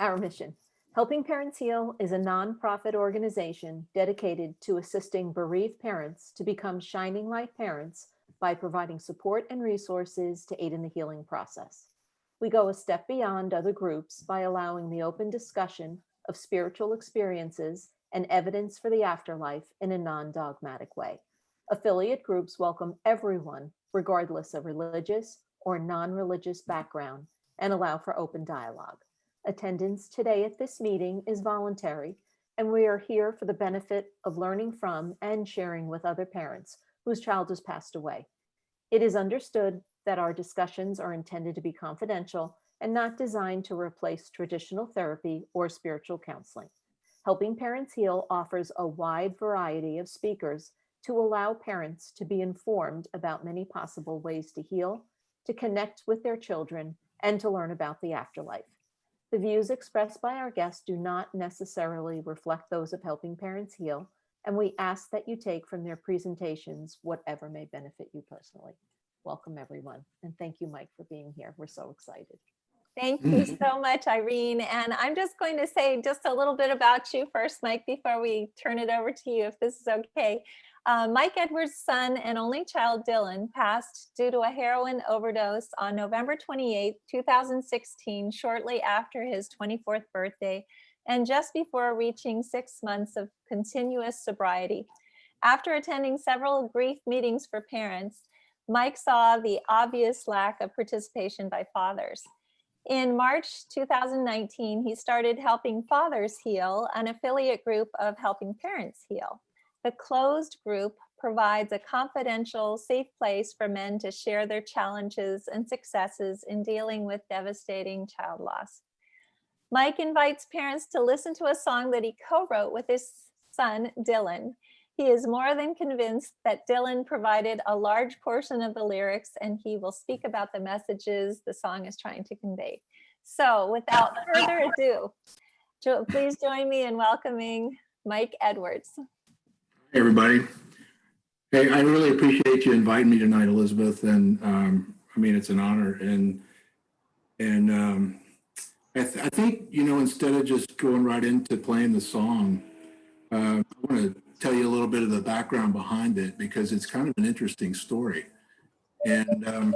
Our mission. Helping Parents Heal is a nonprofit organization dedicated to assisting bereaved parents to become shining light parents by providing support and resources to aid in the healing process. We go a step beyond other groups by allowing the open discussion of spiritual experiences and evidence for the afterlife in a non-dogmatic way. Affiliate groups welcome everyone, regardless of religious or non-religious background, and allow for open dialogue. Attendance today at this meeting is voluntary, and we are here for the benefit of learning from and sharing with other parents whose child has passed away. It is understood that our discussions are intended to be confidential and not designed to replace traditional therapy or spiritual counseling. Helping Parents Heal offers a wide variety of speakers to allow parents to be informed about many possible ways to heal, to connect with their children, and to learn about the afterlife. The views expressed by our guests do not necessarily reflect those of Helping Parents Heal, and we ask that you take from their presentations whatever may benefit you personally. Welcome, everyone, and thank you, Mike, for being here. We're so excited. Thank you so much, Irene. And I'm just going to say just a little bit about you first, Mike, before we turn it over to you, if this is okay. Mike Edwards' son and only child, Dylan, passed due to a heroin overdose on November 28, 2016, shortly after his 24th birthday, and just before reaching 6 months of continuous sobriety. After attending several grief meetings for parents, Mike saw the obvious lack of participation by fathers. In March 2019, he started Helping Fathers Heal, an affiliate group of Helping Parents Heal. The closed group provides a confidential, safe place for men to share their challenges and successes in dealing with devastating child loss. Mike invites parents to listen to a song that he co-wrote with his son, Dylan. He is more than convinced that Dylan provided a large portion of the lyrics, and he will speak about the messages the song is trying to convey. So without further ado, please join me in welcoming Mike Edwards. Hey, everybody. Hey, I really appreciate you inviting me tonight, Elizabeth. And I mean, it's an honor. I think, you know, instead of just going right into playing the song, I want to tell you a little bit of the background behind it, because it's kind of an interesting story. And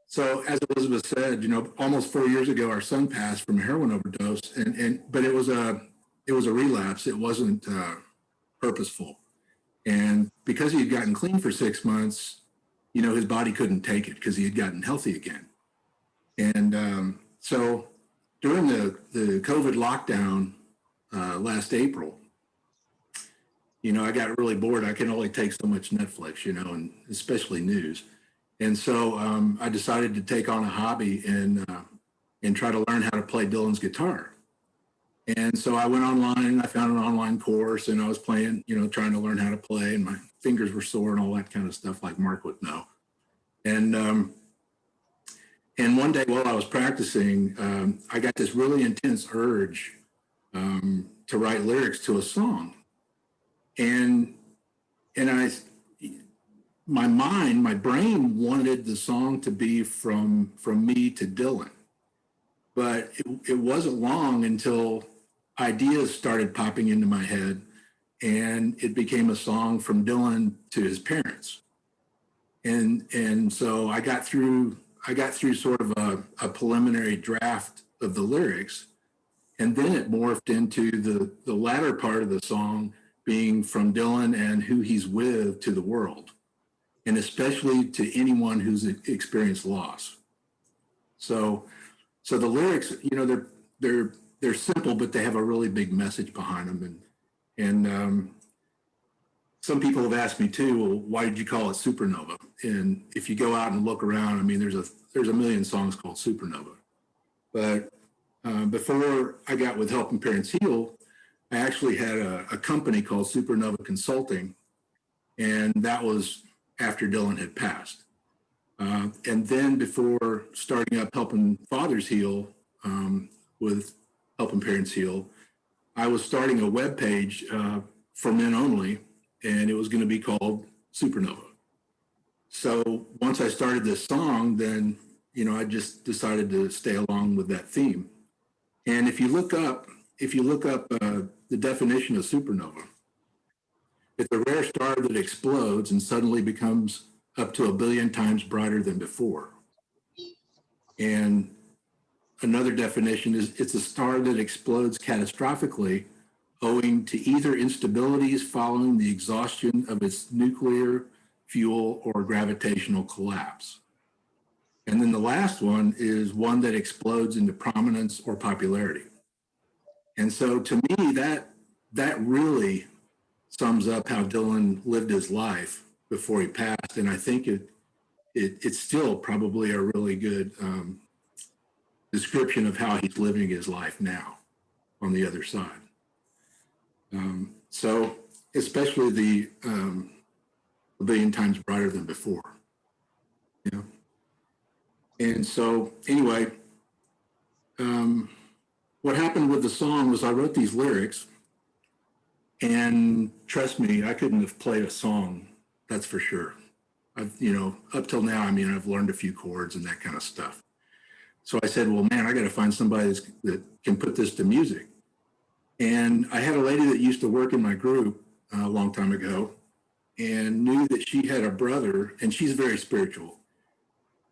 so, as Elizabeth said, you know, almost 4 years ago, our son passed from a heroin overdose, but it was a relapse. It wasn't purposeful. And because he had gotten clean for 6 months, you know, his body couldn't take it because he had gotten healthy again. And so during the COVID lockdown last April, you know, I got really bored. I can only take so much Netflix, you know, and especially news. And so I decided to take on a hobby and try to learn how to play Dylan's guitar. And so I went online, I found an online course, and I was playing, you know, trying to learn how to play, and my fingers were sore and all that kind of stuff, like Mark would know. And one day while I was practicing, I got this really intense urge to write lyrics to a song. And my brain wanted the song to be from me to Dylan. But it wasn't long until ideas started popping into my head, and it became a song from Dylan to his parents. And so I got through sort of a preliminary draft of the lyrics, and then it morphed into the latter part of the song being from Dylan and who he's with to the world, and especially to anyone who's experienced loss. So the lyrics, you know, they're simple, but they have a really big message behind them. And some people have asked me too, well, why did you call it SuperNova? And if you go out and look around, I mean, there's a million songs called SuperNova. But before I got with Helping Parents Heal, I actually had a company called SuperNova Consulting, and that was after Dylan had passed. And then before starting up Helping Fathers Heal with Helping Parents Heal, I was starting a web page for men only, and it was going to be called SuperNova. So once I started this song, then, you know, I just decided to stay along with that theme. And if you look up the definition of supernova, it's a rare star that explodes and suddenly becomes up to 1 billion times brighter than before. And another definition is it's a star that explodes catastrophically owing to either instabilities following the exhaustion of its nuclear fuel or gravitational collapse. And then the last one is one that explodes into prominence or popularity. And so to me, that really sums up how Dylan lived his life before he passed. And I think it's still probably a really good description of how he's living his life now on the other side. So especially the 1 billion times brighter than before, you know? And so anyway, what happened with the song was I wrote these lyrics, and trust me, I couldn't have played a song, that's for sure. Up till now, I've learned a few chords and that kind of stuff. So I said, well, man, I got to find somebody that can put this to music. And I had a lady that used to work in my group a long time ago and knew that she had a brother, and she's very spiritual.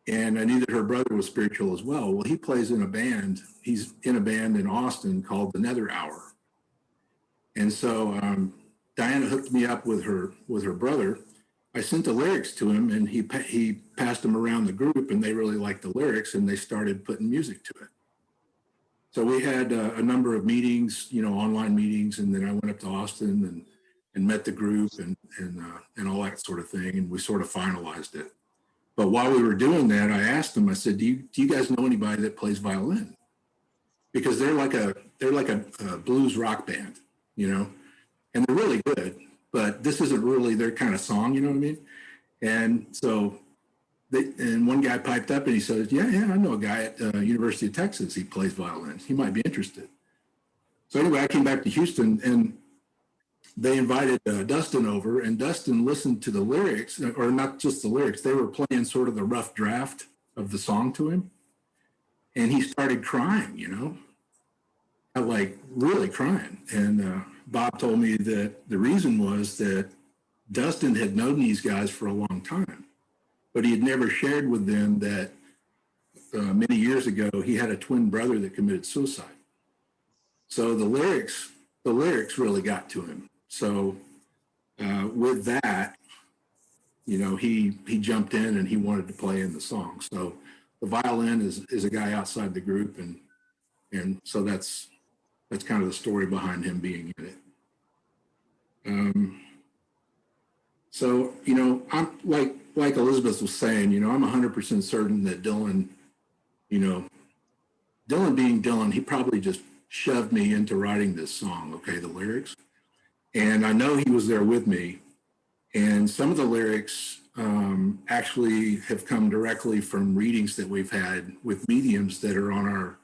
And I knew that her brother was spiritual as well. Well, he plays in a band. He's in a band in Austin called the Nether Hour. And so Diana hooked me up with her brother. I sent the lyrics to him, and he passed them around the group, and they really liked the lyrics, and they started putting music to it. So we had a number of meetings, online meetings, and then I went up to Austin and met the group and all that sort of thing, and we sort of finalized it. But while we were doing that, I asked them, I said, do you guys know anybody that plays violin? Because they're like a blues rock band, and they're really good, but this isn't really their kind of song, you know what I mean? And so and one guy piped up and he said, yeah, I know a guy at University of Texas. He plays violin. He might be interested. So anyway, I came back to Houston, and they invited Dustin over, and Dustin listened to the lyrics, or not just the lyrics. They were playing sort of the rough draft of the song to him. And he started crying, like really crying. And Bob told me that the reason was that Dustin had known these guys for a long time, but he had never shared with them that many years ago, he had a twin brother that committed suicide. So the lyrics really got to him. So with that, he jumped in and he wanted to play in the song. So the violin is a guy outside the group, and so that's kind of the story behind him being in it. So I'm like Elizabeth was saying, I'm 100% certain that Dylan being Dylan, he probably just shoved me into writing this song, okay, the lyrics. And I know he was there with me. And some of the lyrics actually have come directly from readings that we've had with mediums that are on our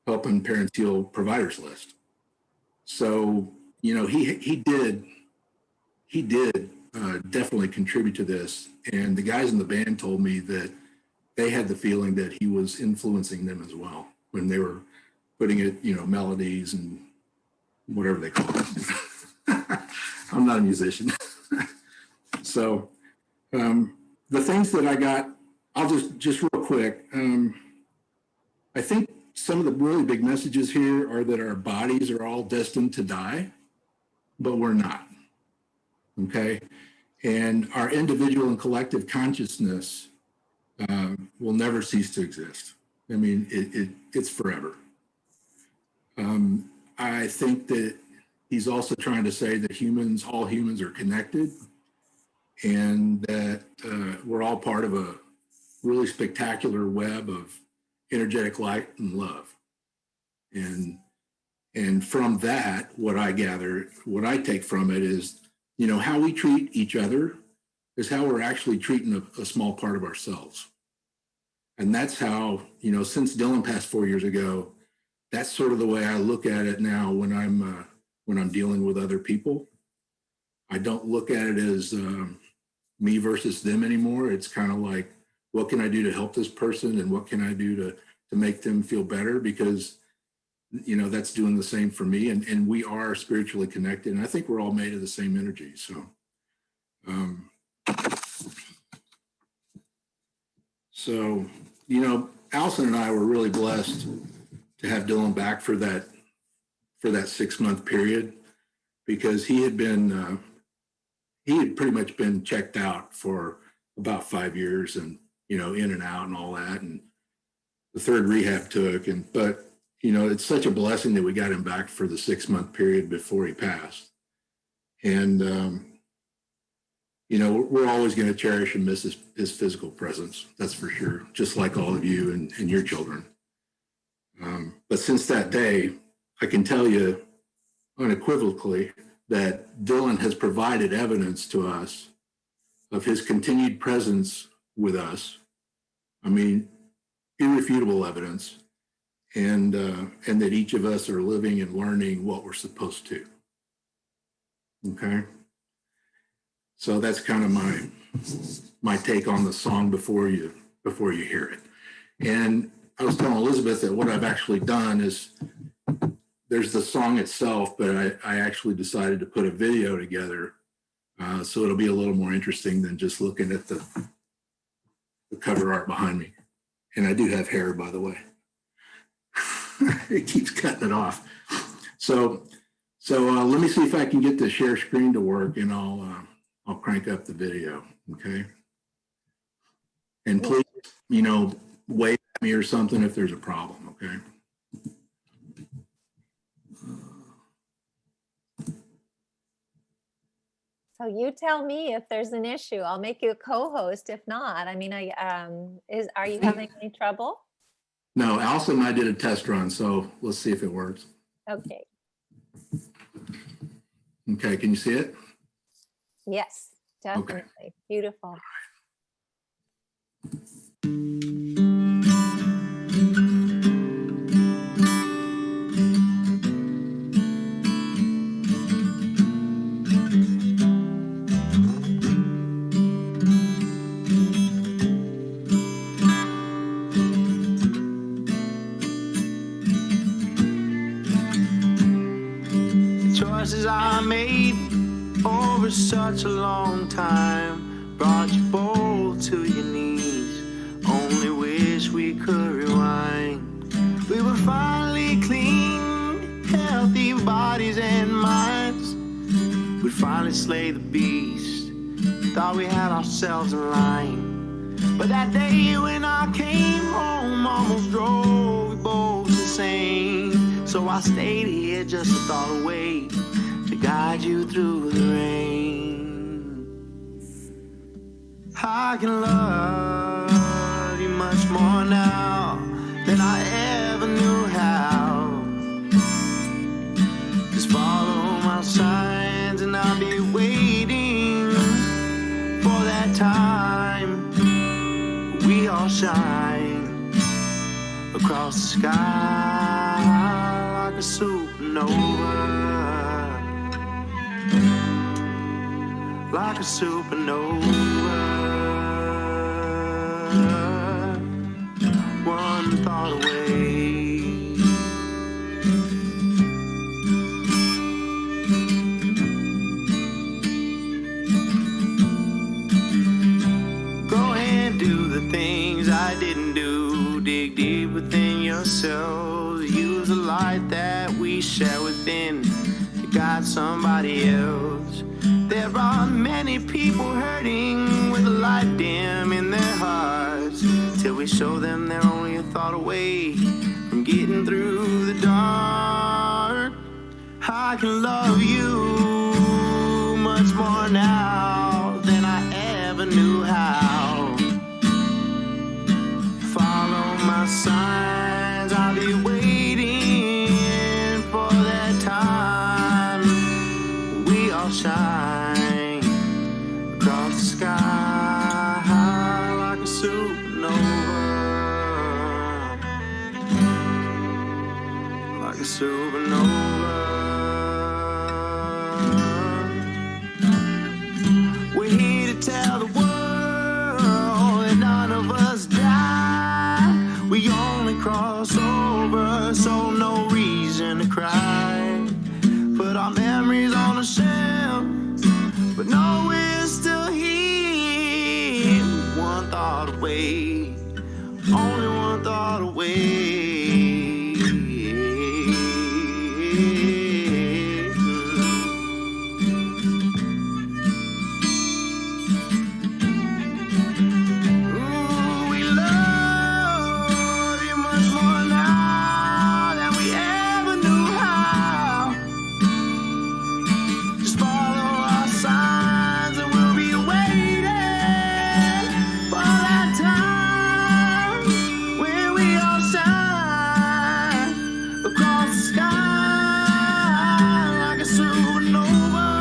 Helping Parents Heal providers list. So, he did definitely contribute to this. And the guys in the band told me that they had the feeling that he was influencing them as well when they were putting it, melodies and whatever they call it. I'm not a musician. So the things that I got, I'll just real quick. I think some of the really big messages here are that our bodies are all destined to die, but we're not. Okay. And our individual and collective consciousness will never cease to exist. I mean, it's forever. I think that he's also trying to say that all humans are connected, and that we're all part of a really spectacular web of energetic light and love. And from that, what I take from it is, how we treat each other is how we're actually treating a small part of ourselves. And that's how, since Dylan passed 4 years ago, that's sort of the way I look at it now when I'm dealing with other people. I don't look at it as me versus them anymore. It's kind of like, what can I do to help this person, and what can I do to make them feel better? Because that's doing the same for me. And we are spiritually connected. And I think we're all made of the same energy. So, Allison and I were really blessed to have Dylan back for that 6-month period, because he had pretty much been checked out for about 5 years, and, in and out and all that. And the third rehab took, but it's such a blessing that we got him back for the 6-month period before he passed. And, we're always going to cherish and miss his physical presence. That's for sure. Just like all of you and your children. But since that day, I can tell you unequivocally that Dylan has provided evidence to us of his continued presence with us. I mean, irrefutable evidence, and that each of us are living and learning what we're supposed to. Okay. So that's kind of my take on the song before you hear it. And I was telling Elizabeth that what I've actually done is, there's the song itself, but I actually decided to put a video together, so it'll be a little more interesting than just looking at the cover art behind me. And I do have hair, by the way. It keeps cutting it off. So let me see if I can get the share screen to work, and I'll crank up the video, okay? And please, wave at me or something if there's a problem, okay? So you tell me if there's an issue. I'll make you a co-host. If not, I mean, are you having any trouble? No, Allison and I did a test run, so let's see if it works. Okay. Okay, can you see it? Yes, definitely. Okay. Beautiful. Choices I made over such a long time brought you both to your knees. Only wish we could rewind. We were finally clean, healthy bodies and minds. We'd finally slay the beast. Thought we had ourselves in line. But that day when I came home, almost drove we both insane. So I stayed here just a thought away to guide you through the rain. I can love you much more now than I ever knew how. Just follow my signs and I'll be waiting for that time we all shine across the sky like a supernova. Like a supernova, one thought away. Go and do the things I didn't do. Dig deep within yourselves. Use the light that we share within to guide somebody else. There are many people hurting with a light dim in their hearts, till we show them they're only a thought away from getting through the dark. I can love you much more now than I ever knew how. Follow my signs, I'll be waiting for that time we all shine across the sky like a supernova, like a supernova. We're here to tell the world that none of us die. We only cross over, so no reason cry. Put our memories on a shelf, but no, we're still here. One thought away, only one thought away. Ooh, we love you much more now than we ever knew how. Just follow our signs and we'll be waiting for that time when we all shine across the sky like a supernova.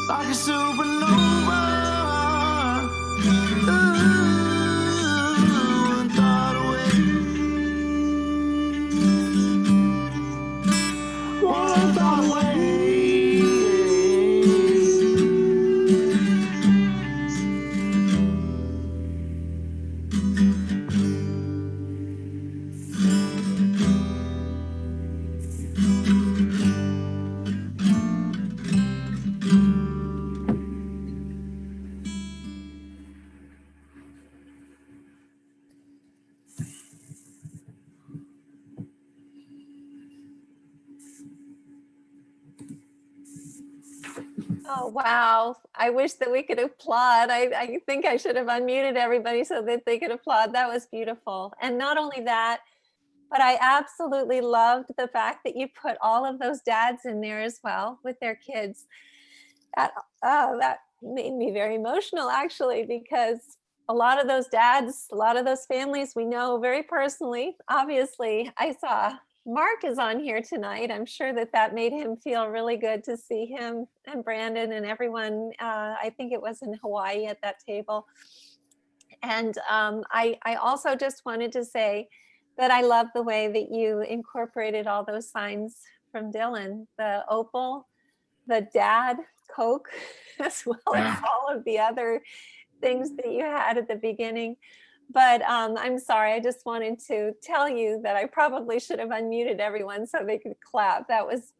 Like a supernova. Ooh, one thought away. One thought away. Oh, wow. I wish that we could applaud. I think I should have unmuted everybody so that they could applaud. That was beautiful. And not only that, but I absolutely loved the fact that you put all of those dads in there as well with their kids. That made me very emotional, actually, because a lot of those dads, a lot of those families we know very personally. Obviously, I saw Mark is on here tonight. I'm sure that that made him feel really good to see him and Brandon and everyone. I think it was in Hawaii at that table. And I also just wanted to say that I love the way that you incorporated all those signs from Dylan, the opal, the dad Coke, as well as Yeah. all of the other things that you had at the beginning. But I'm sorry, I just wanted to tell you that I probably should have unmuted everyone so they could clap. That was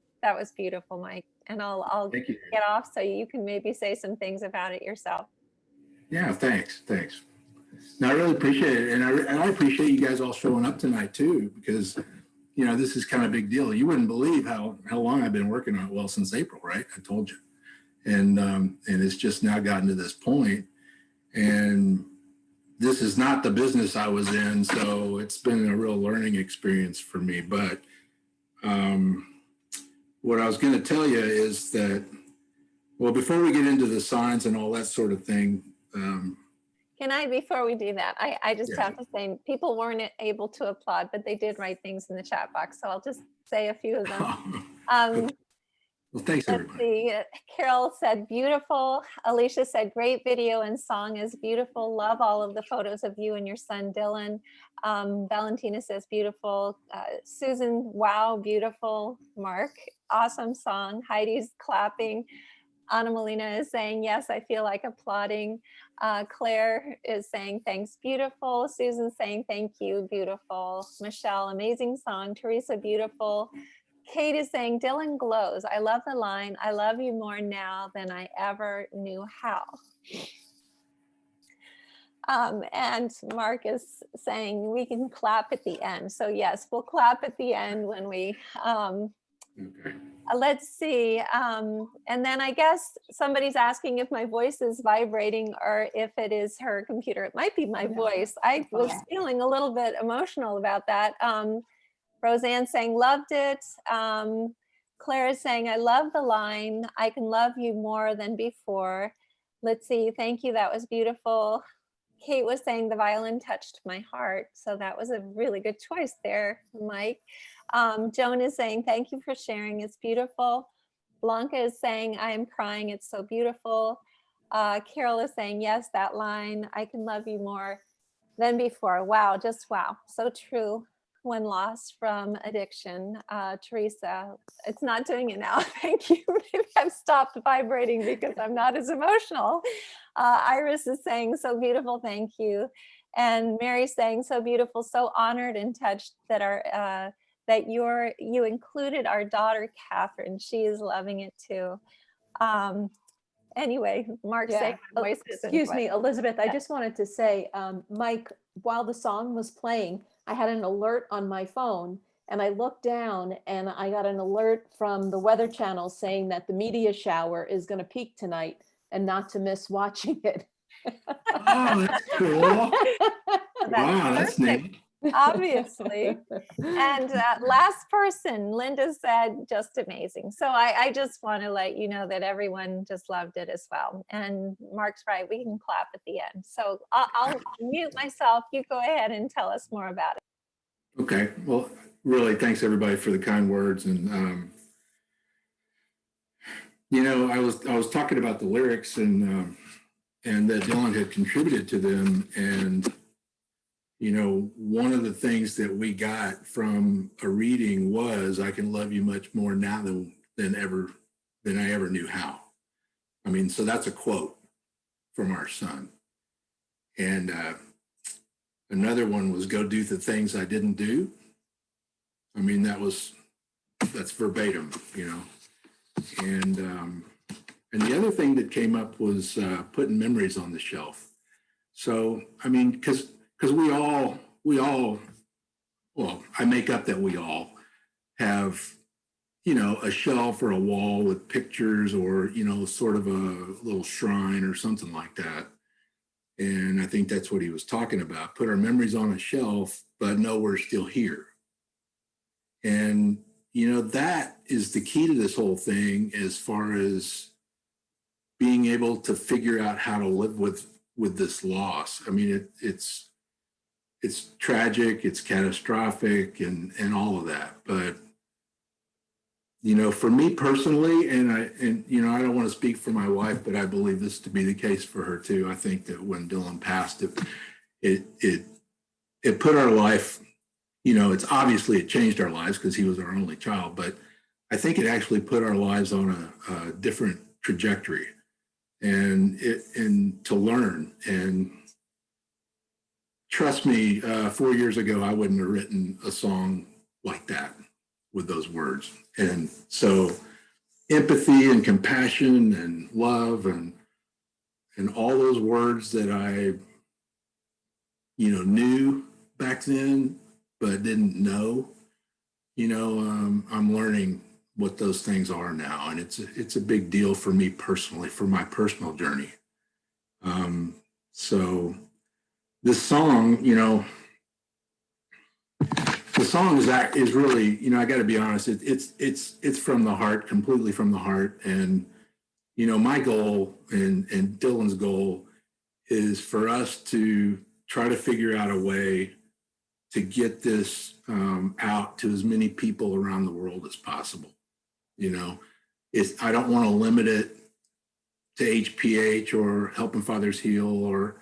beautiful, Mike. And I'll Thank you. get off so you can maybe say some things about it yourself. Yeah, thanks. No, I really appreciate it. And I appreciate you guys all showing up tonight too, because, you know, this is kind of a big deal. You wouldn't believe how long I've been working on it. Well, since April, right? I told you. And it's just now gotten to this point. And this is not the business I was in. So it's been a real learning experience for me. But what I was going to tell you is that, well, before we get into the signs and all that sort of thing, Can I, before we do that, I just Yeah. have to say, people weren't able to applaud, but they did write things in the chat box. So I'll just say a few of them. well, thanks Let's everybody. see. Carol said, beautiful. Alicia said, great video and song is beautiful. Love all of the photos of you and your son, Dylan. Valentina says, beautiful. Susan, wow, beautiful. Mark, awesome song. Heidi's clapping. Anna Molina is saying, yes, I feel like applauding. Claire is saying, thanks, beautiful. Susan saying, thank you, beautiful. Michelle, amazing song. Teresa, beautiful. Kate is saying, Dylan glows. I love the line, I love you more now than I ever knew how. And Mark is saying we can clap at the end. So yes, we'll clap at the end when we, Okay. let's see. And then I guess somebody's asking if my voice is vibrating or if it is her computer. It might be my voice. I was feeling a little bit emotional about that. Roseanne saying, loved it. Claire is saying, I love the line, I can love you more than before. Let's see, thank you, that was beautiful. Kate was saying the violin touched my heart. So that was a really good choice there, Mike. Joan is saying, thank you for sharing, it's beautiful. Blanca is saying, I am crying, it's so beautiful. Carol is saying, yes, that line, I can love you more than before. Wow, just wow, so true. When lost from addiction. Teresa, it's not doing it now. Thank you. Maybe I've stopped vibrating because I'm not as emotional. Iris is saying, so beautiful, thank you. And Mary sang so beautiful, so honored and touched that you included our daughter Catherine. She is loving it too. Anyway, Mark, Yeah. say my voice isn't Excuse me, quite- Elizabeth, I Yeah. just wanted to say, Mike, while the song was playing, I had an alert on my phone and I looked down and I got an alert from the Weather Channel saying that the meteor shower is going to peak tonight and not to miss watching it. Oh, that's cool. That's Wow, that's perfect, neat. obviously. And last person, Linda said, just amazing. So I just want to let you know that everyone just loved it as well. And Mark's right, we can clap at the end. So I'll mute myself. You go ahead and tell us more about it. Okay, well, really, thanks everybody for the kind words. And I was talking about the lyrics and that Dylan had contributed to them. And one of the things that we got from a reading was, "I can love you much more now than I ever knew how." I mean, so that's a quote from our son. And another one was, "Go do the things I didn't do." I mean, that's verbatim, And the other thing that came up was putting memories on the shelf. So, I mean, because we all, well, I make up that we all have, a shelf or a wall with pictures or, sort of a little shrine or something like that. And I think that's what he was talking about. Put our memories on a shelf, but know we're still here. And, that is the key to this whole thing as far as being able to figure out how to live with this loss. I mean, it's tragic, it's catastrophic, and all of that. But for me personally, and I don't want to speak for my wife, but I believe this to be the case for her too. I think that when Dylan passed, it put our life. It's obviously it changed our lives because he was our only child, but I think it actually put our lives on a different trajectory, and to learn. And trust me, 4 years ago, I wouldn't have written a song like that with those words. And so empathy and compassion and love and all those words that I, knew back then, but didn't know, I'm learning what those things are now. And it's a big deal for me personally, for my personal journey. So this song, the song is really, I got to be honest, it's from the heart, completely from the heart. And, my goal and Dylan's goal is for us to try to figure out a way to get this out to as many people around the world as possible. I don't want to limit it to HPH or Helping Fathers Heal or,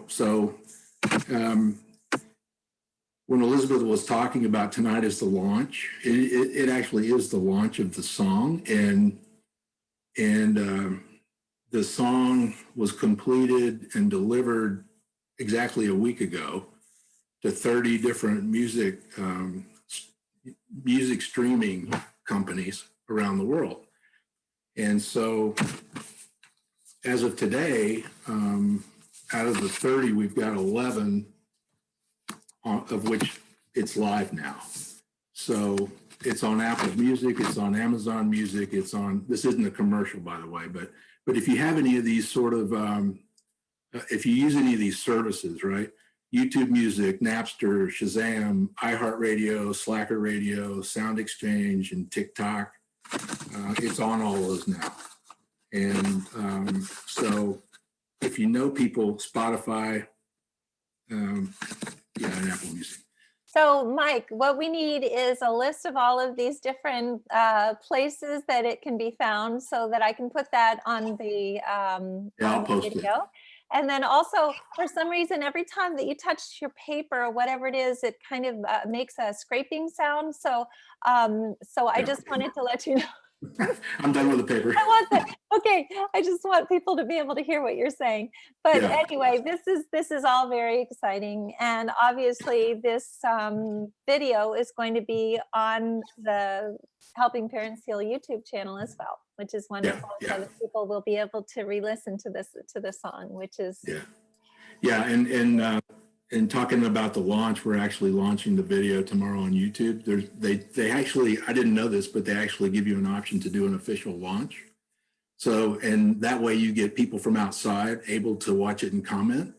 so when Elizabeth was talking about tonight as the launch, it actually is the launch of the song. And the song was completed and delivered exactly a week ago to 30 different music streaming companies around the world. And so as of today, out of the 30, we've got 11 of which it's live now. So it's on Apple Music, it's on Amazon Music, this isn't a commercial, by the way, but if you have any of these sort of, if you use any of these services, right? YouTube Music, Napster, Shazam, iHeartRadio, Slacker Radio, Sound Exchange, and TikTok. It's on all of those now. And so if you know people, Spotify, and Apple Music. So Mike, what we need is a list of all of these different places that it can be found so that I can put that on the, I'll post video. it. And then also, for some reason, every time that you touch your paper or whatever it is, it kind of makes a scraping sound. So I just wanted to let you know I'm done with the paper. I want that. Okay, I just want people to be able to hear what you're saying. But Yeah. anyway, this is all very exciting, and obviously this video is going to be on the Helping Parents Heal YouTube channel as well, which is wonderful. Yeah. So that people will be able to re-listen to the song, which is Yeah, and talking about the launch, we're actually launching the video tomorrow on YouTube. They actually, I didn't know this, but they actually give you an option to do an official launch. So, and that way you get people from outside able to watch it and comment.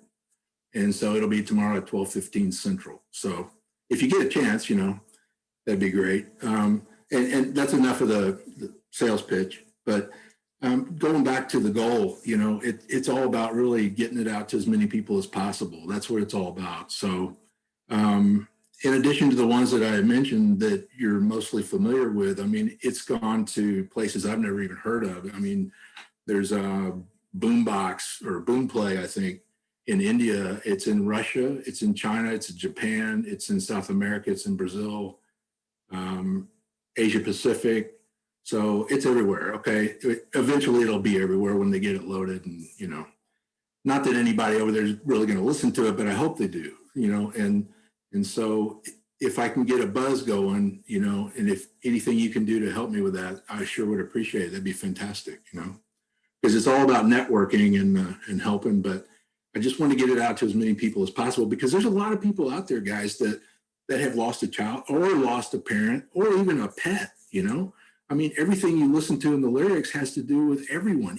And so it'll be tomorrow at 12:15 Central. So if you get a chance, that'd be great. And that's enough of the sales pitch. But going back to the goal, it's all about really getting it out to as many people as possible. That's what it's all about. So in addition to the ones that I mentioned that you're mostly familiar with, I mean, it's gone to places I've never even heard of. I mean, there's a Boombox or Boomplay, I think, in India. It's in Russia. It's in China. It's in Japan. It's in South America. It's in Brazil, Asia Pacific. So it's everywhere. Okay. Eventually it'll be everywhere when they get it loaded, and, not that anybody over there is really going to listen to it, but I hope they do, and so if I can get a buzz going, and if anything you can do to help me with that, I sure would appreciate it. That'd be fantastic, because it's all about networking and helping, but I just want to get it out to as many people as possible, because there's a lot of people out there, guys, that have lost a child or lost a parent or even a pet, I mean, everything you listen to in the lyrics has to do with anyone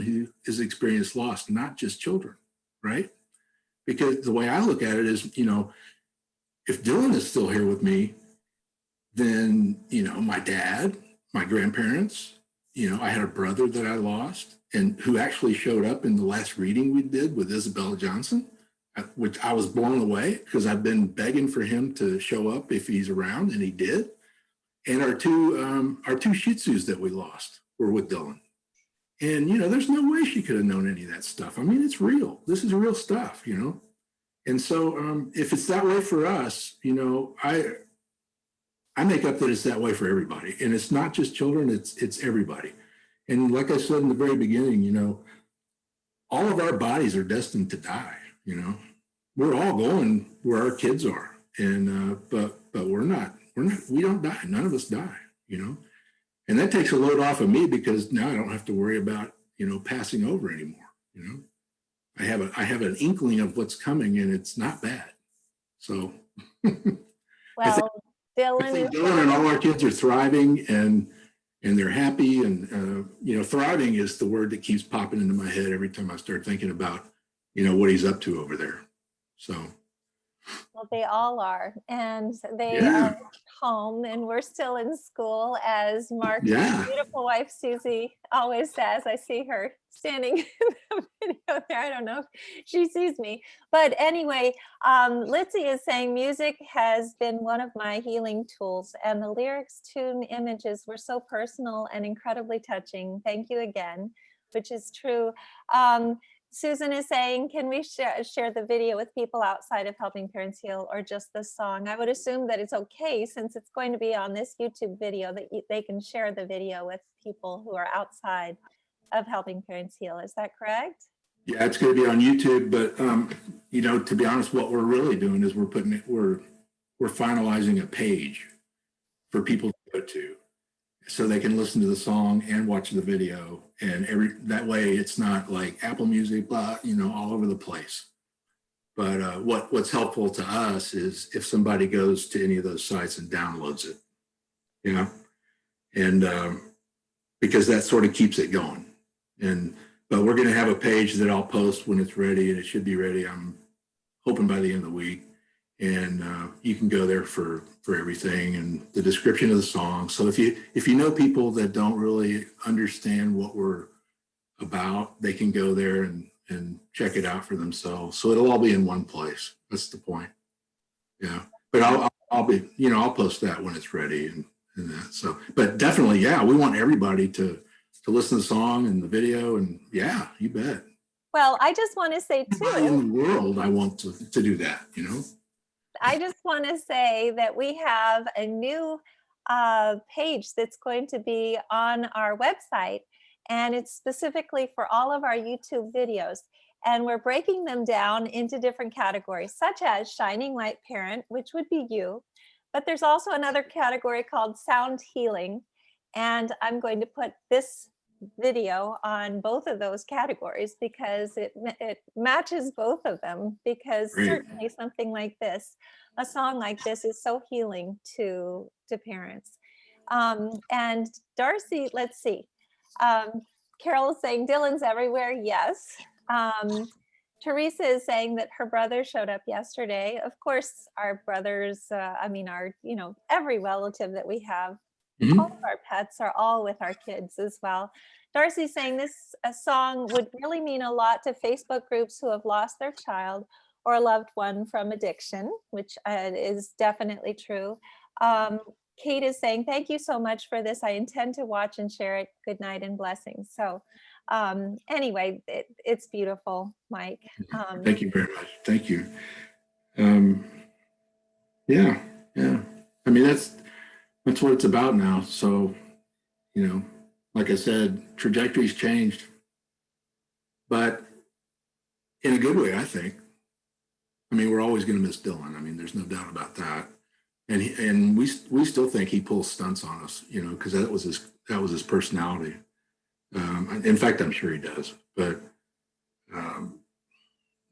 who has experienced loss, not just children, right? Because the way I look at it is, if Dylan is still here with me, then, my dad, my grandparents, I had a brother that I lost and who actually showed up in the last reading we did with Isabella Johnson, which I was blown away because I've been begging for him to show up if he's around, and he did. And our two Shih Tzus that we lost were with Dylan. And, there's no way she could have known any of that stuff. I mean, it's real. This is real stuff, And so if it's that way for us, I make up that it's that way for everybody. And it's not just children, it's everybody. And like I said in the very beginning, all of our bodies are destined to die, We're all going where our kids are. And but we don't die. None of us die, and that takes a load off of me, because now I don't have to worry about, passing over anymore. I have an inkling of what's coming, and it's not bad. So well, Dylan and all our kids are thriving, and they're happy, and thriving is the word that keeps popping into my head every time I start thinking about, what he's up to over there. So. Well, they all are, and they are home, and we're still in school, as Mark's beautiful wife Susie always says. I see her standing in the video there. I don't know if she sees me, but anyway, Litzy is saying music has been one of my healing tools, and the lyrics, tune, images were so personal and incredibly touching. Thank you again, which is true. Susan is saying, can we share the video with people outside of Helping Parents Heal, or just the song? I would assume that it's okay, since it's going to be on this YouTube video, that they can share the video with people who are outside of Helping Parents Heal. Is that correct? Yeah, it's going to be on YouTube, but to be honest, what we're really doing is we're finalizing a page for people to go to, so they can listen to the song and watch the video, and that way it's not like Apple Music, blah, all over the place. But what's helpful to us is if somebody goes to any of those sites and downloads it, and because that sort of keeps it going. But we're going to have a page that I'll post when it's ready, and it should be ready, I'm hoping by the end of the week. And you can go there for everything, and the description of the song. So if you know people that don't really understand what we're about, they can go there and check it out for themselves. So it'll all be in one place. That's the point. Yeah. But I'll post that when it's ready and that. So, but definitely, we want everybody to listen to the song and the video, and you bet. Well, I just want to say too, in the world, I want to do that, I just want to say that we have a new page that's going to be on our website, and it's specifically for all of our YouTube videos. And we're breaking them down into different categories, such as Shining Light Parent, which would be you. But there's also another category called Sound Healing. And I'm going to put this video on both of those categories because it matches both of them, because Great. certainly something like this, a song like this, is so healing to parents. And Darcy, let's see. Carol is saying Dylan's everywhere. Yes. Teresa is saying that her brother showed up yesterday. Of course, our brothers, our, every relative that we have, Mhm. all of our pets are all with our kids as well. Darcy's saying this song would really mean a lot to Facebook groups who have lost their child or a loved one from addiction, which is definitely true. Kate is saying, thank you so much for this. I intend to watch and share it. Good night and blessings. So anyway, it's beautiful, Mike. Thank you very much. Thank you. Yeah. I mean, that's what it's about now. So, like I said, trajectory's changed, but in a good way, I think. I mean, we're always going to miss Dylan. I mean, there's no doubt about that. And we still think he pulls stunts on us, because that was his personality. In fact, I'm sure he does. But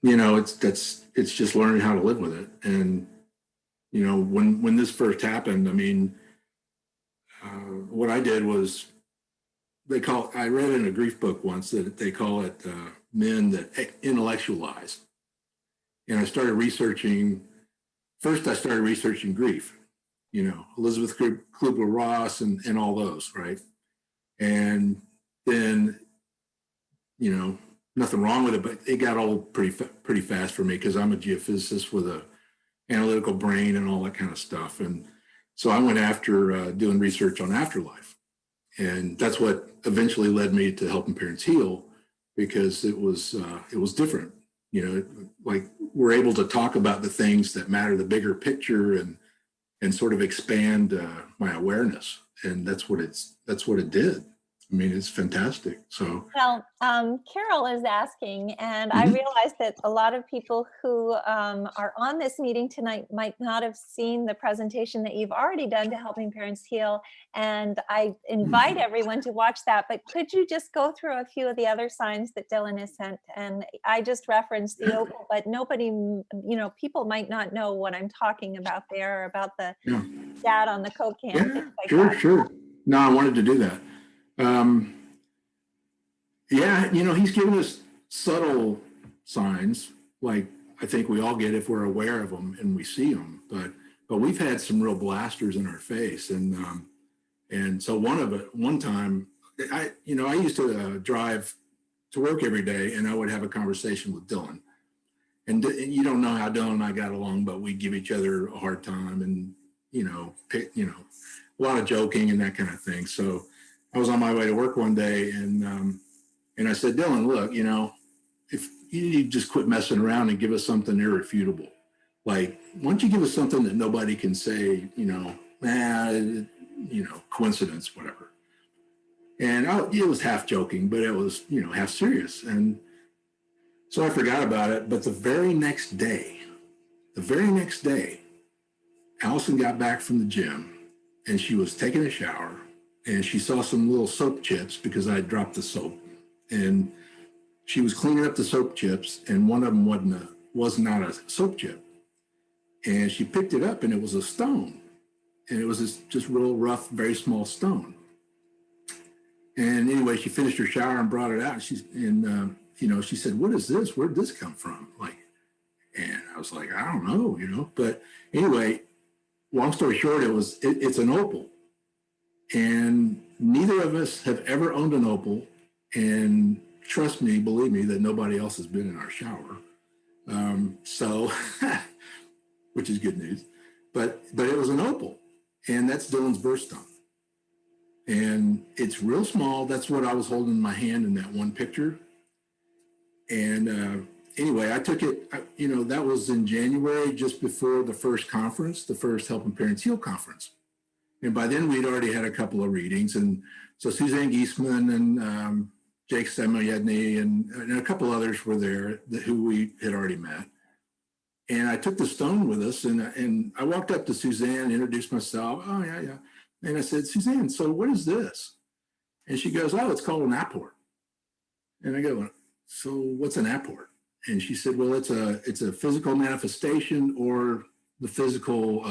it's just learning how to live with it. And when this first happened, I mean, what I did was I read in a grief book once that they call it men that intellectualize. And I started researching grief, Elizabeth Kubler-Ross and all those, right? And then, nothing wrong with it, but it got old pretty fast for me because I'm a geophysicist with a analytical brain and all that kind of stuff. And so I went after doing research on afterlife. And that's what eventually led me to Helping Parents Heal, because it was different. Like we're able to talk about the things that matter, the bigger picture, and sort of expand my awareness. And that's what it did. I mean, it's fantastic. So, well, Carol is asking, and I realize that a lot of people who are on this meeting tonight might not have seen the presentation that you've already done to Helping Parents Heal. And I invite everyone to watch that. But could you just go through a few of the other signs that Dylan has sent? And I just referenced the opal, but nobody, people might not know what I'm talking about there, or about the dad on the Coke can. Yeah, Like sure. No, I wanted to do that. He's given us subtle signs, like I think we all get if we're aware of them and we see them. But we've had some real blasters in our face, and so one time, I used to drive to work every day, and I would have a conversation with Dylan, and you don't know how Dylan and I got along, but we give each other a hard time, and a lot of joking and that kind of thing. So I was on my way to work one day, and I said, Dylan, look, if you need to just quit messing around and give us something irrefutable. Like, why don't you give us something that nobody can say, coincidence, whatever. And it was half joking, but it was, half serious. And so I forgot about it. But the very next day, Allison got back from the gym, and she was taking a shower, and she saw some little soap chips because I had dropped the soap. And she was cleaning up the soap chips, and one of them was not a soap chip. And she picked it up, and it was a stone. And it was this just real rough, very small stone. And anyway, she finished her shower and brought it out. She said, "What is this? Where'd this come from?" And I was like, "I don't know, But anyway, long story short, it's an opal. And neither of us have ever owned an opal. And trust me, believe me, that nobody else has been in our shower. So, which is good news. But it was an opal, and that's Dylan's birthstone. And it's real small. That's what I was holding in my hand in that one picture. And anyway, I took it, that was in January, just before the first conference, the first Helping Parents Heal conference. And by then we'd already had a couple of readings. And so Suzanne Giesman and Jake Samoyedny and a couple others were there who we had already met. And I took the stone with us, and I walked up to Suzanne, introduced myself. Oh, yeah, yeah. And I said, Suzanne, so what is this? And she goes, oh, it's called an apport. And I go, so what's an apport? And she said, well, it's a physical manifestation or the physical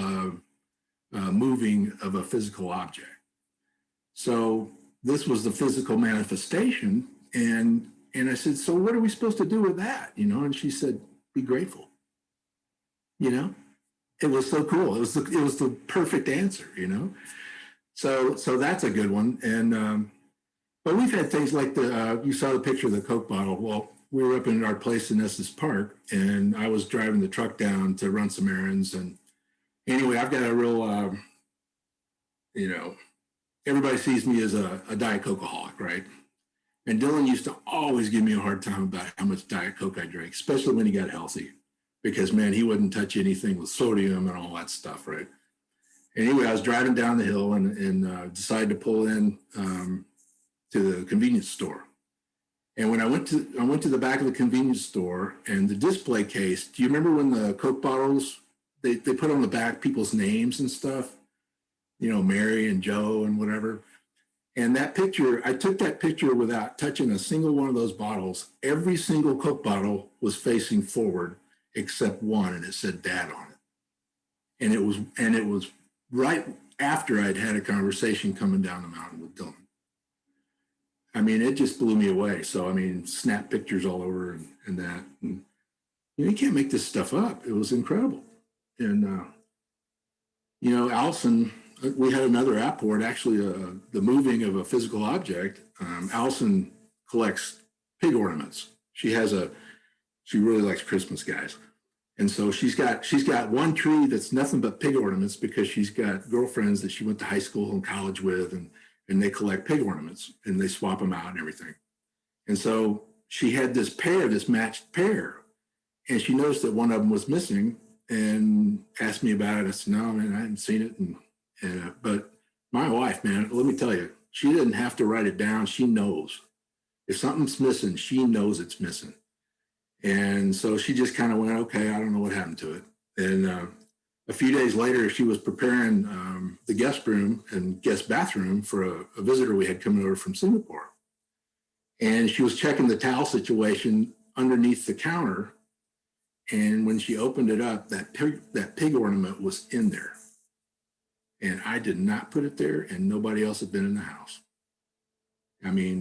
moving of a physical object. So this was the physical manifestation. And I said, so what are we supposed to do with that? You know, and she said, be grateful. You know, it was so cool. It was the perfect answer, you know? So that's a good one. And, but we've had things like you saw the picture of the Coke bottle. Well, we were up in our place in Estes Park, and I was driving the truck down to run some errands. And anyway, I've got a real, you know, everybody sees me as a Diet Coke-aholic, right? And Dylan used to always give me a hard time about how much Diet Coke I drank, especially when he got healthy, because, man, he wouldn't touch anything with sodium and all that stuff, right? Anyway, I was driving down the hill and decided to pull in to the convenience store. And when I went to the back of the convenience store, and the display case, do you remember when the Coke bottles, they put on the back people's names and stuff? You know, Mary and Joe and whatever. And that picture, I took that picture without touching a single one of those bottles. Every single Coke bottle was facing forward except one, and it said Dad on it. And it was right after I'd had a conversation coming down the mountain with Dylan. I mean, it just blew me away. So, I mean, snap pictures all over and that. And, you know, you can't make this stuff up. It was incredible. And, you know, Allison, we had another apport, actually, the moving of a physical object. Allison collects pig ornaments. She really likes Christmas, guys. And so she's got one tree that's nothing but pig ornaments because she's got girlfriends that she went to high school and college with, and they collect pig ornaments and they swap them out and everything. And so she had this matched pair, and she noticed that one of them was missing and asked me about it. I said, no, man, I hadn't seen it. But my wife, man, let me tell you, she didn't have to write it down. She knows. If something's missing, she knows it's missing. And so she just kind of went, okay, I don't know what happened to it. And a few days later, she was preparing the guest room and guest bathroom for a visitor we had coming over from Singapore. And she was checking the towel situation underneath the counter. And when she opened it up, that pig ornament was in there. And I did not put it there, and nobody else had been in the house. I mean,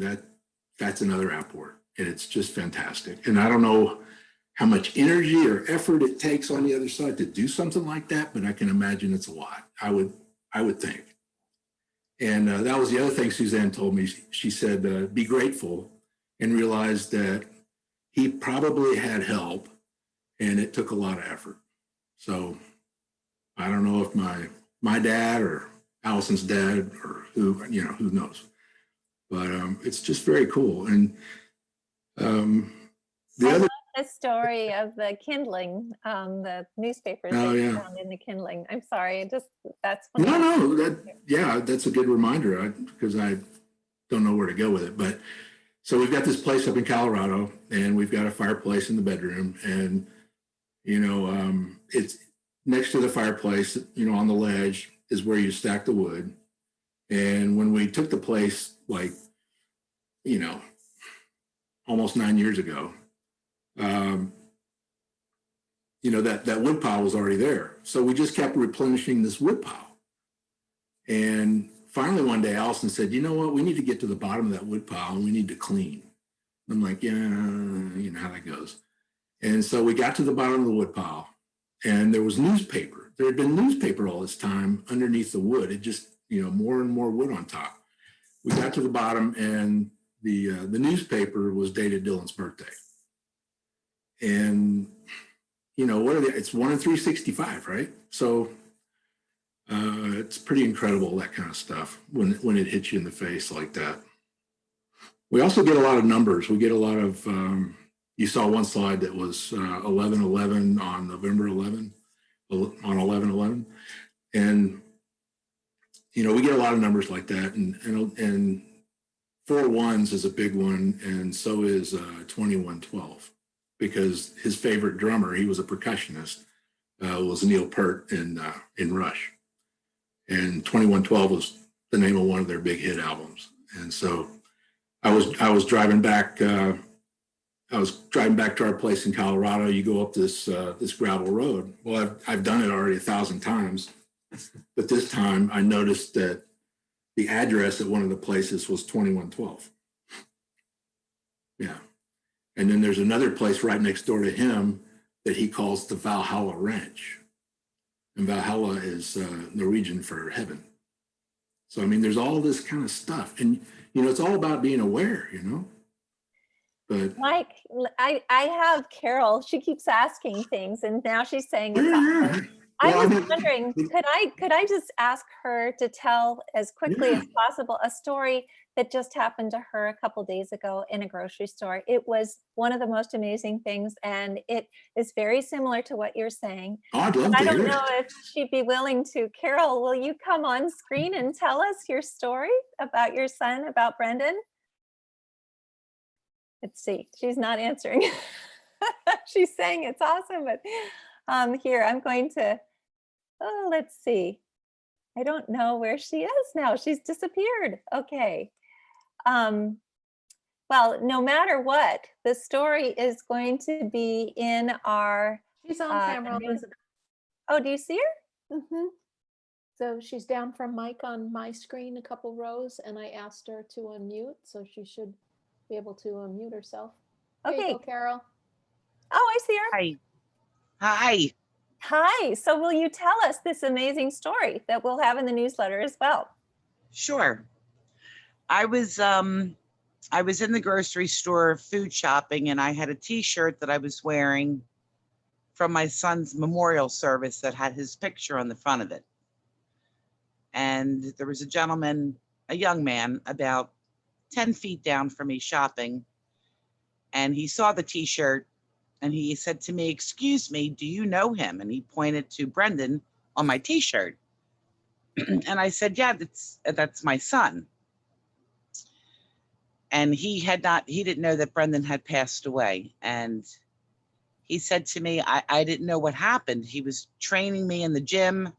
that's another apport, and it's just fantastic. And I don't know how much energy or effort it takes on the other side to do something like that, but I can imagine it's a lot. I would think. And that was the other thing Suzanne told me. She said, be grateful and realize that he probably had help, and it took a lot of effort. So I don't know if my dad or Allison's dad or who knows. But it's just very cool. And love the story of the kindling, the newspapers that you found in the kindling. I'm sorry, that's funny. That's a good reminder because I don't know where to go with it. But so we've got this place up in Colorado, and we've got a fireplace in the bedroom, and it's next to the fireplace, on the ledge is where you stack the wood. And when we took the place, almost 9 years ago, that wood pile was already there. So we just kept replenishing this wood pile. And finally one day Allison said, you know what, we need to get to the bottom of that wood pile and we need to clean. I'm like, yeah, you know how that goes. And so we got to the bottom of the wood pile, and there was newspaper. There had been newspaper all this time underneath the wood. It just, more and more wood on top. We got to the bottom, and the newspaper was dated Dylan's birthday. And, it's 1 in 365, right? So it's pretty incredible, that kind of stuff, when it hits you in the face like that. We also get a lot of numbers. We get a lot of, you saw one slide that was 11/11 on November 11, on 11/11. And, we get a lot of numbers like that, and 4 ones is a big one, and so is 2112, because his favorite drummer, he was a percussionist, was Neil Peart in Rush, and 2112 was the name of one of their big hit albums. And so I was driving back. I was driving back to our place in Colorado. You go up this gravel road. Well, I've done it already 1,000 times, but this time I noticed that the address at one of the places was 2112. Yeah. And then there's another place right next door to him that he calls the Valhalla Ranch. And Valhalla is Norwegian for heaven. So, I mean, there's all this kind of stuff. And, it's all about being aware, But Mike, I have Carol. She keeps asking things, and now she's saying it's awesome. I was wondering, could I just ask her to tell as quickly as possible a story that just happened to her a couple days ago in a grocery store? It was one of the most amazing things, and it is very similar to what you're saying. Oh, I'd love to I don't hear know it. if she'd be willing to. Carol, will you come on screen and tell us your story about your son, about Brendan? Let's see, she's not answering. She's saying it's awesome, but here, I'm going to, let's see. I don't know where she is now. She's disappeared. Okay. Well, no matter what, the story is going to be in our. She's on camera, Elizabeth. Oh, do you see her? Mm-hmm. So she's down from Mike on my screen, a couple rows, and I asked her to unmute, so she should be able to unmute herself. There Okay. you go, Carol. Oh, I see her. Hi. Hi. Hi. So will you tell us this amazing story that we'll have in the newsletter as well? Sure. I was in the grocery store food shopping, and I had a t-shirt that I was wearing from my son's memorial service that had his picture on the front of it. And there was a gentleman, a young man, about 10 feet down from me shopping, and he saw the t-shirt and he said to me, "Excuse me, do you know him?" And he pointed to Brendan on my t-shirt. And I said, "Yeah, that's my son." And he didn't know that Brendan had passed away. And he said to me, I didn't know what happened. He was training me in the gym.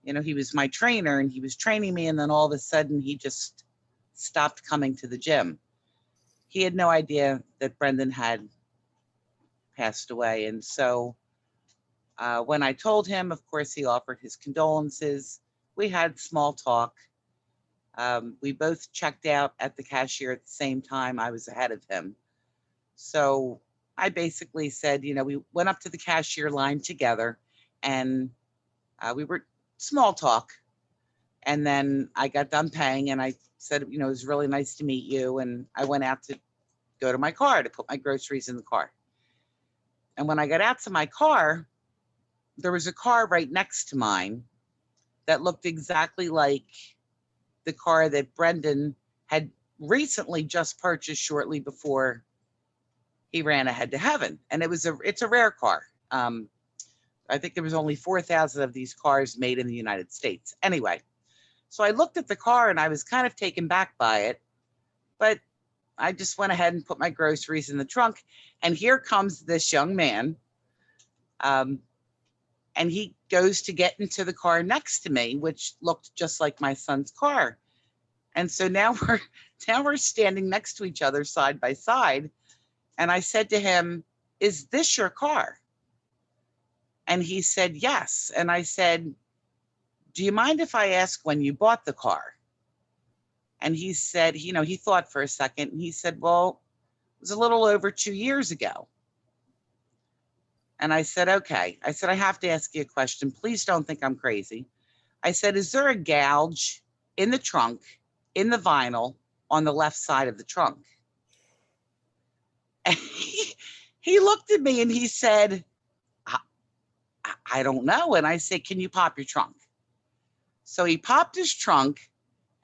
He was my trainer, and he was training me, and then all of a sudden he just stopped coming to the gym. He had no idea that Brendan had passed away. And so when I told him, of course, he offered his condolences. We had small talk. We both checked out at the cashier at the same time. I was ahead of him. So I basically said, we went up to the cashier line together, and we were small talk. And then I got done paying, and I said, it was really nice to meet you. And I went out to go to my car to put my groceries in the car. And when I got out to my car, there was a car right next to mine that looked exactly like the car that Brendan had recently just purchased shortly before he ran ahead to heaven. And it's a rare car. I think there was only 4,000 of these cars made in the United States. Anyway, so I looked at the car and I was kind of taken back by it, but I just went ahead and put my groceries in the trunk. And here comes this young man. And he goes to get into the car next to me, which looked just like my son's car. And so now we're standing next to each other side by side. And I said to him, "Is this your car?" And he said, "Yes." And I said, "Do you mind if I ask when you bought the car?" And he said, he thought for a second, and he said, "Well, it was a little over 2 years ago." And I said, "Okay." I said, "I have to ask you a question. Please don't think I'm crazy." I said, "Is there a gouge in the trunk, in the vinyl, on the left side of the trunk?" And he looked at me and he said, I don't know. And I said, "Can you pop your trunk?" So he popped his trunk,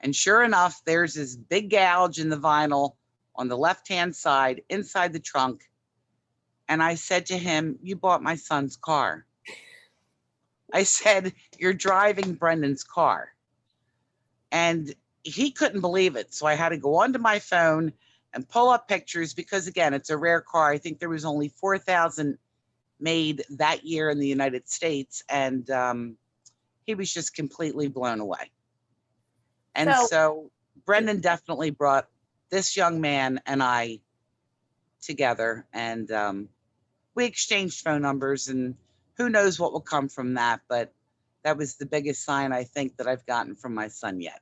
and sure enough, there's this big gouge in the vinyl on the left-hand side inside the trunk. And I said to him, "You bought my son's car." I said, "You're driving Brendan's car." And he couldn't believe it. So I had to go onto my phone and pull up pictures because, again, it's a rare car. I think there was only 4,000 made that year in the United States. And he was just completely blown away. And so Brendan definitely brought this young man and I together, and we exchanged phone numbers, and who knows what will come from that. But that was the biggest sign I think that I've gotten from my son yet.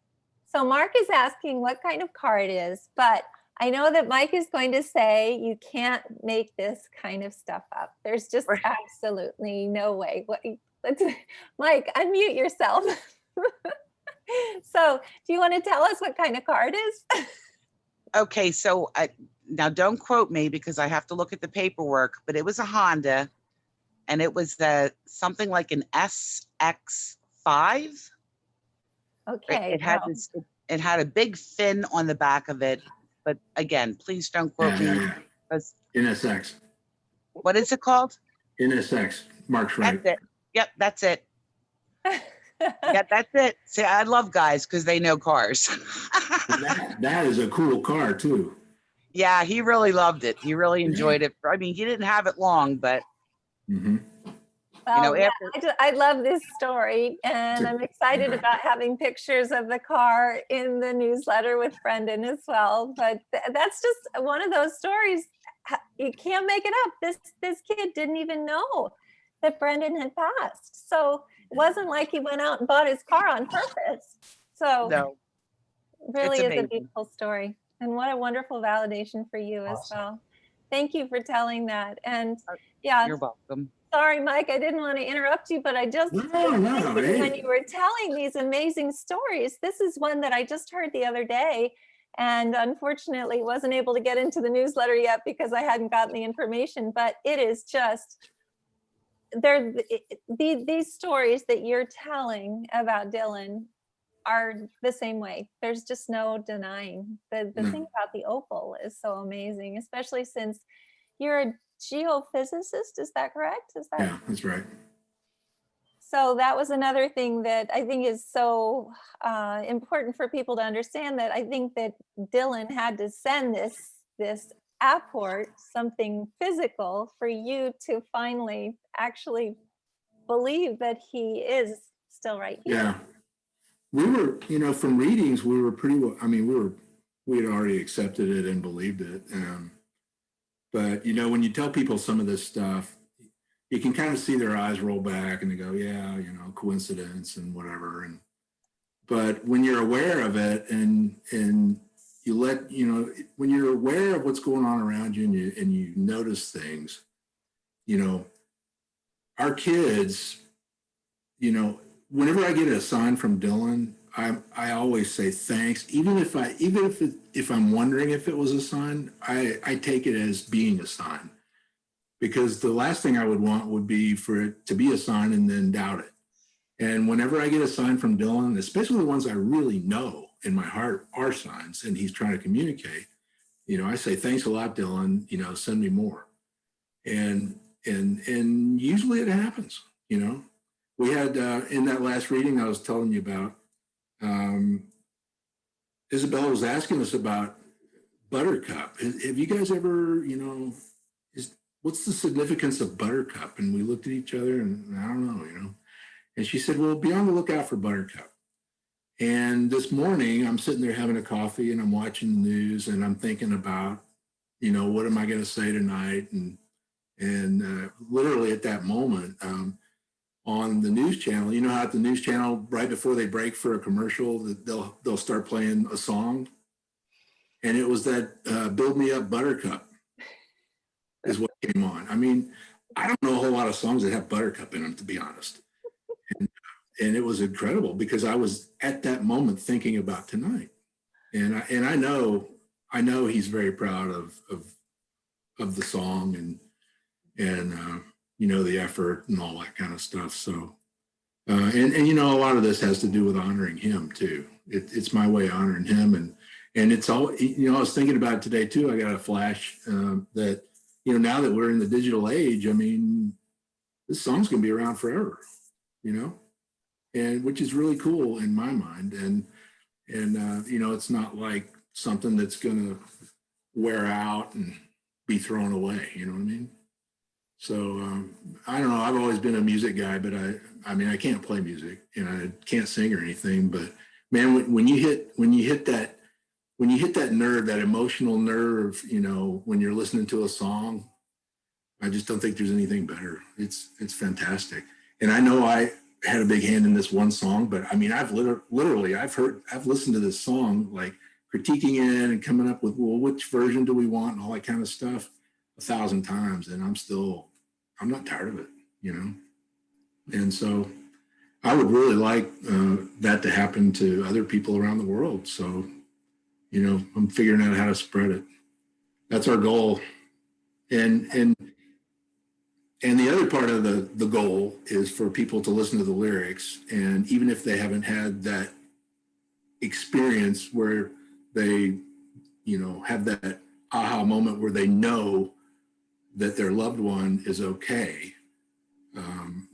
So Mark is asking what kind of car it is, but I know that Mike is going to say you can't make this kind of stuff up. There's just absolutely no way. Mike, unmute yourself. So do you want to tell us what kind of car it is? Okay, so now don't quote me because I have to look at the paperwork, but it was a Honda, and it was something like an SX5. Okay. It had it had a big fin on the back of it, but again, please don't quote me. NSX. What is it called? NSX. Mark's right. That's it. Yep, that's it. Yeah, that's it. See, I love guys because they know cars. that is a cool car too. Yeah, he really loved it. He really enjoyed it. I mean, he didn't have it long, but well, I love this story, and I'm excited about having pictures of the car in the newsletter with Brendan as well. But that's just one of those stories. You can't make it up. This kid didn't even know that Brendan had passed. So it wasn't like he went out and bought his car on purpose. So no, really is a beautiful story. And what a wonderful validation for you as well. Thank you for telling that. And yeah, you're welcome. Sorry, Mike, I didn't want to interrupt you, but I just, when you were telling these amazing stories, this is one that I just heard the other day, and unfortunately wasn't able to get into the newsletter yet because I hadn't gotten the information, but it is just, these stories that you're telling about Dylan are the same way. There's just no denying. The thing about the opal is so amazing, especially since you're a geophysicist, is that correct? Yeah, that's right. So that was another thing that I think is so important for people to understand, that I think that Dylan had to send this apport, something physical, for you to finally actually believe that he is still right here. Yeah. We were, from readings, we were pretty well, we had already accepted it and believed it. But, when you tell people some of this stuff, you can kind of see their eyes roll back and they go, yeah, coincidence and whatever. But when you're aware of it and you let, when you're aware of what's going on around you and you notice things, our kids, whenever I get a sign from Dylan, I always say thanks. Even if I'm wondering if it was a sign, I take it as being a sign, because the last thing I would want would be for it to be a sign and then doubt it. And whenever I get a sign from Dylan, especially the ones I really know in my heart are signs and he's trying to communicate, I say, thanks a lot, Dylan, send me more. And usually it happens, We had, in that last reading I was telling you about, Isabella was asking us about Buttercup. Have you guys ever, what's the significance of Buttercup? And we looked at each other and I don't know, And she said, well, be on the lookout for Buttercup. And this morning I'm sitting there having a coffee and I'm watching the news and I'm thinking about, what am I going to say tonight? And literally at that moment, on the news channel, how at the news channel, right before they break for a commercial, that they'll start playing a song. And it was that Build Me Up Buttercup is what came on. I don't know a whole lot of songs that have Buttercup in them, to be honest. And it was incredible because I was at that moment thinking about tonight. And I know he's very proud of the song and the effort and all that kind of stuff. So, and a lot of this has to do with honoring him too. It's my way of honoring him. And it's all, I was thinking about it today too. I got a flash that, now that we're in the digital age, this song's going to be around forever, and which is really cool in my mind. And you know, it's not like something that's gonna wear out and be thrown away, you know what I mean? So I don't know, I've always been a music guy, but I mean, I can't play music and I can't sing or anything, but man, when you hit that nerve, that emotional nerve, you know, when you're listening to a song, I just don't think there's anything better. It's fantastic. And I know I had a big hand in this one song, but I mean, I've literally, I've listened to this song, like critiquing it and coming up with, well, which version do we want and all that kind of stuff 1,000 times. And I'm not tired of it, you know? And so I would really like that to happen to other people around the world. So, you know, I'm figuring out how to spread it. That's our goal. And the other part of the goal is for people to listen to the lyrics. And even if they haven't had that experience where they, you know, have that aha moment where they know that their loved one is okay,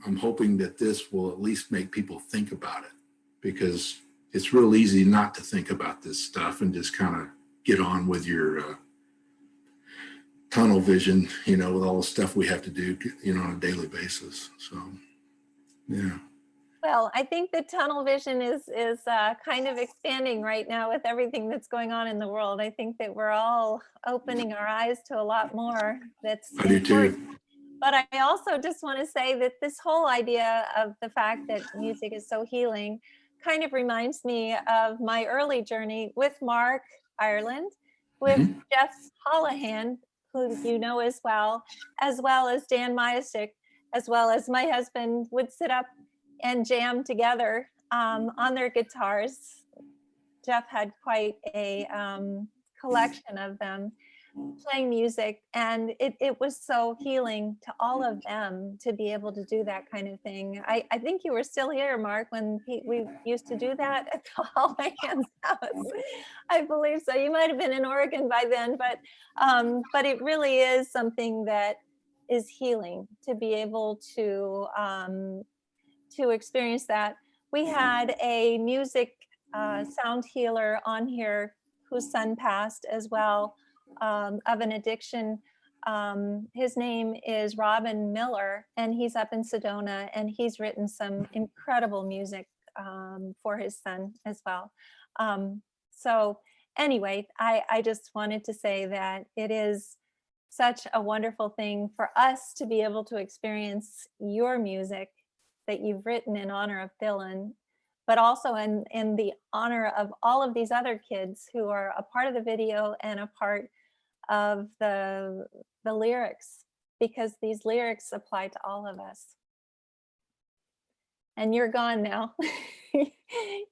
I'm hoping that this will at least make people think about it, because it's real easy not to think about this stuff and just kind of get on with your tunnel vision, you know, with all the stuff we have to do, you know, on a daily basis. So, yeah. Well, I think the tunnel vision is kind of expanding right now with everything that's going on in the world. I think that we're all opening our eyes to a lot more that's I do important. too. But I also just want to say that this whole idea of the fact that music is so healing kind of reminds me of my early journey with Mark Ireland, with Jeff Holohan, who you know as well as Dan Myasik, as well as my husband would sit up and jam together on their guitars. Jeff had quite a collection of them playing music, and it was so healing to all of them to be able to do that kind of thing. I think you were still here, Mark, when we used to do that at the Holohan's house. I believe so. You might have been in Oregon by then, but it really is something that is healing to be able to experience that. We had a music sound healer on here whose son passed as well, of an addiction. His name is Robin Miller, and he's up in Sedona, and he's written some incredible music for his son as well. So anyway, I just wanted to say that it is such a wonderful thing for us to be able to experience your music that you've written in honor of Dylan, but also in the honor of all of these other kids who are a part of the video and a part of the lyrics, because these lyrics apply to all of us. And you're gone now.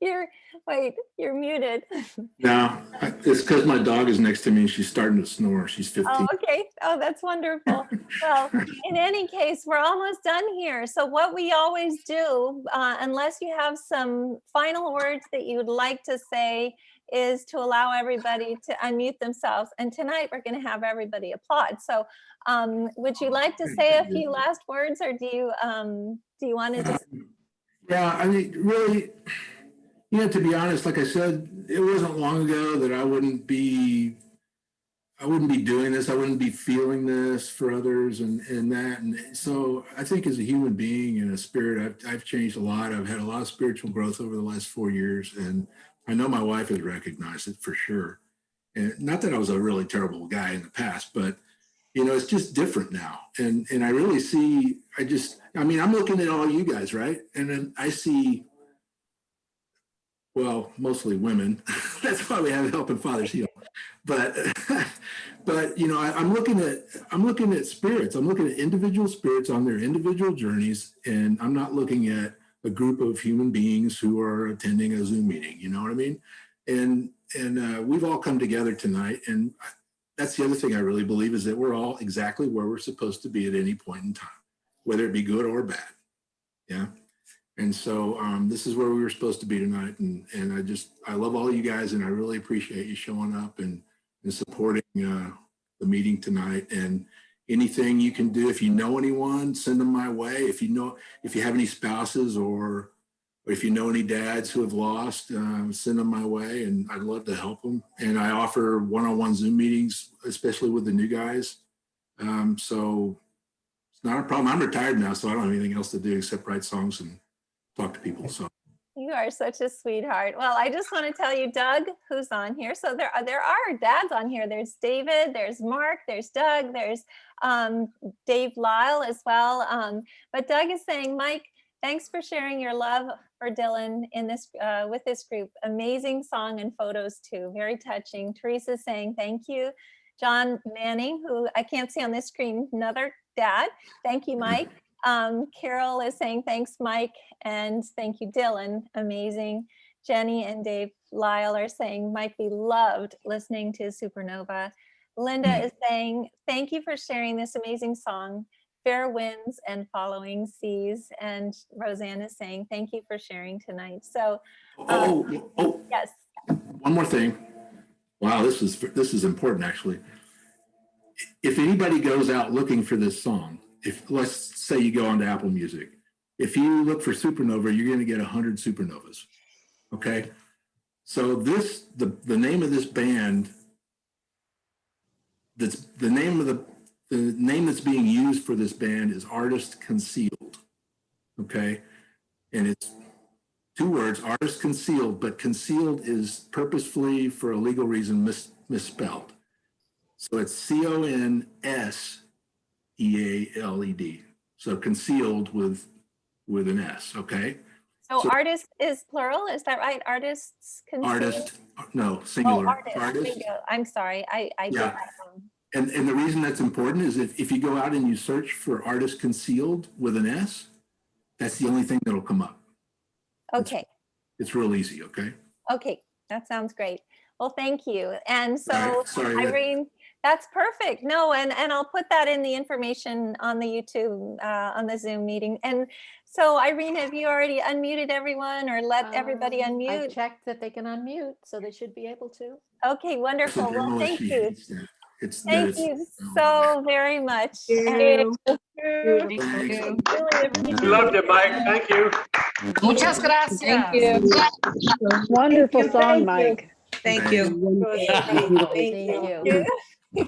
You're muted. No, it's because my dog is next to me and she's starting to snore. She's 15. Oh, okay. Oh, that's wonderful. Well, in any case, we're almost done here. So what we always do, unless you have some final words that you would like to say, is to allow everybody to unmute themselves. And tonight we're going to have everybody applaud. So would you like to say a few last words, or do you want to just... Yeah, I mean, really, you know, to be honest, like I said, it wasn't long ago that I wouldn't be doing this. I wouldn't be feeling this for others and that. And so I think as a human being and a spirit, I've changed a lot. I've had a lot of spiritual growth over the last 4 years. And I know my wife has recognized it for sure. And not that I was a really terrible guy in the past, but you know, it's just different now. And I really see, I mean, I'm looking at all you guys, right? And then I see, well, mostly women. That's why we have Helping Fathers Heal. But you know, I'm looking at spirits. I'm looking at individual spirits on their individual journeys, and I'm not looking at a group of human beings who are attending a Zoom meeting. You know what I mean? And we've all come together tonight, and that's the other thing I really believe, is that we're all exactly where we're supposed to be at any point in time, whether it be good or bad. Yeah. And so this is where we were supposed to be tonight. And I love all you guys, and I really appreciate you showing up and supporting the meeting tonight. And anything you can do, if you know anyone, send them my way. If you have any spouses or if you know any dads who have lost, send them my way, and I'd love to help them. And I offer one-on-one Zoom meetings, especially with the new guys. So it's not a problem. I'm retired now, so I don't have anything else to do except write songs and talk to people. So You are such a sweetheart. Well, I just want to tell you, Doug, who's on here. So there are dads on here. There's David, there's Mark, there's Doug, there's Dave Lyle as well. But Doug is saying, Mike, thanks for sharing your love for Dylan in this with this group. Amazing song and photos too. Very touching. Teresa's saying thank you. John Manning, who I can't see on this screen, another dad. Thank you, Mike. Carol is saying thanks, Mike, and thank you, Dylan. Amazing. Jenny and Dave Lyle are saying, Mike, we loved listening to Supernova. Linda is saying, thank you for sharing this amazing song, Fair Winds and Following Seas. And Roseanne is saying, thank you for sharing tonight. So, yes. One more thing. Wow, this is important, actually. If anybody goes out looking for this song, if let's say you go onto Apple Music, if you look for Supernova, you're going to get 100 Supernovas. Okay, so the name of this band, that's the name that's being used for this band is Artist Concealed. Okay, and it's 2 words, Artist Concealed, but concealed is purposefully for a legal reason misspelled. So it's CONSEALED. So concealed with an S, okay? So artist is plural, is that right? Artists concealed? Artist, no, singular. Artist. I'm sorry, I did that wrong. And the reason that's important is if you go out and you search for Artist Concealed with an S, that's the only thing that'll come up. Okay. It's real easy, okay? Okay, that sounds great. Well, thank you. And so, Right, sorry, Irene, that's perfect. No, and I'll put that in the information on the YouTube, on the Zoom meeting. And so, Irene, have you already unmuted everyone or let everybody I unmute? checked that they can unmute, so they should be able to. Okay, wonderful. Well, thank you. Thank you so very much. Thank And you. really appreciate We loved it, Mike. Thank you. Muchas gracias. Thank you. Wonderful song, Mike. Thank you. it. Thank you.